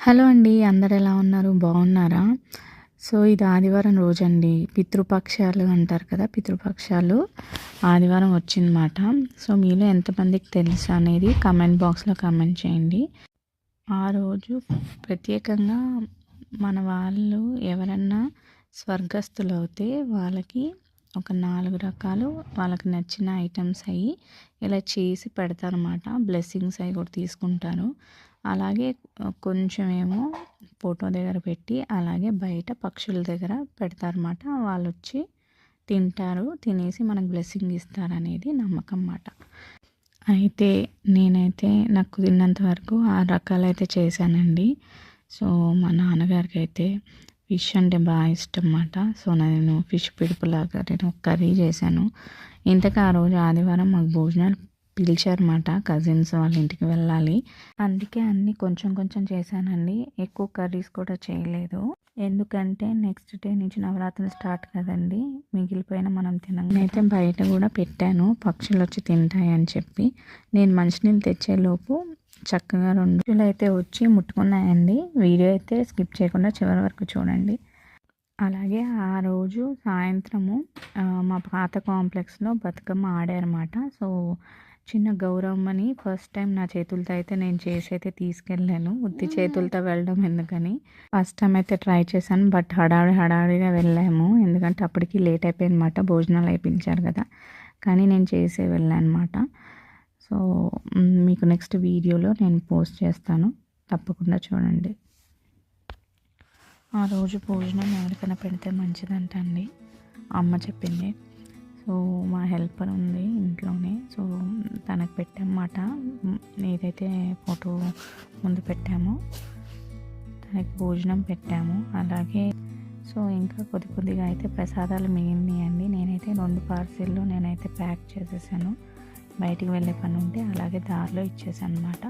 Hello అండి. అందరు ఎలా ఉన్నారు? బాగున్నారా? సో, ఇది ఆదివారం రోజండి. పితృపక్షాలు అంటారు కదా! పితృపక్షాలు ఆదివారం వచ్చిందన్నమాట. సో, మీలో ఎంతమందికి తెలుసు అనేది కామెంట్ బాక్స్‌లో కామెంట్ చేయండి. ఆ రోజు ప్రత్యేకంగా మన వాళ్ళు ఎవరన్నా స్వర్గస్థులవుతే వాళ్ళకి ఒక 4 రకాలు వాళ్ళకి నచ్చిన ఐటమ్స్ అయ్యి ఇలా చేసి పెడతారన్నమాట. బ్లెస్సింగ్స్ అవి కూడా తీసుకుంటారు. అలాగే కొంచెం ఏమో ఫోటో దగ్గర పెట్టి అలాగే బయట పక్షుల దగ్గర పెడతారన్నమాట. వాళ్ళొచ్చి తింటారు. తినేసి మనకు బ్లెస్సింగ్ ఇస్తారనేది నమ్మకం మాట. అయితే నేనైతే నాకు కుదిరినంత వరకు 6 రకాలైతే చేశానండి. సో, మా నాన్నగారికి అయితే ఫిష్ అంటే బాగా ఇష్టం మాట. సో, నేను ఫిష్ పిడుపులాగా నేను కర్రీ చేశాను. ఇంతకు ఆ రోజు ఆదివారం మాకు భోజనాలు పిలిచారన్నమాట. కజిన్స్ వాళ్ళ ఇంటికి వెళ్ళాలి. అందుకే అన్నీ కొంచెం కొంచెం చేశానండి. ఎక్కువ కర్రీస్ కూడా చేయలేదు. ఎందుకంటే నెక్స్ట్ డే నుంచి నవరాత్రులు స్టార్ట్ కదండి. మిగిలిపోయిన మనం తినం. నేనైతే బయట కూడా పెట్టాను పక్షులు వచ్చి తింటాయి అని చెప్పి. నేను మంచినీళ్ళు తెచ్చేలోపు చక్కగా 2 పక్షులు అయితే వచ్చి ముట్టుకున్నాయండి. వీడియో అయితే స్కిప్ చేయకుండా చివరి వరకు చూడండి. అలాగే ఆ రోజు సాయంత్రము మా పాత కాంప్లెక్స్లో బతుకమ్మ ఆడారన్నమాట. సో, చిన్న గౌరమ్మని ఫస్ట్ టైం నా చేతులతో అయితే నేను చేసి అయితే తీసుకెళ్ళాను. ఉత్తి చేతులతో వెళ్ళడం ఎందుకని ఫస్ట్ టైం అయితే ట్రై చేశాను. బట్ హడావిడిగా వెళ్ళాము. ఎందుకంటే అప్పటికి లేట్ అయిపోయిందన్నమాట. భోజనాలు అయిపించారు కదా! కానీ నేను చేసే వెళ్ళాను అనమాట. సో, మీకు నెక్స్ట్ వీడియోలో నేను పోస్ట్ చేస్తాను. తప్పకుండా చూడండి. ఆ రోజు భోజనం ఎవరికైనా పెడితే మంచిదంట అండి. అమ్మ చెప్పింది. సో, మా హెల్పర్ ఉంది ఇంట్లోనే. సో, తనకు పెట్టామన్నమాట. ఏదైతే ఫోటో ముందు పెట్టామో తనకి భోజనం పెట్టాము. అలాగే సో, ఇంకా కొద్దిగా అయితే ప్రసాదాలు మిగిలినాయండి. నేనైతే 2 పార్సిల్లు నేనైతే ప్యాక్ చేసేసాను. బయటికి వెళ్ళే పని ఉంటే అలాగే దారిలో ఇచ్చేసాను అన్నమాట.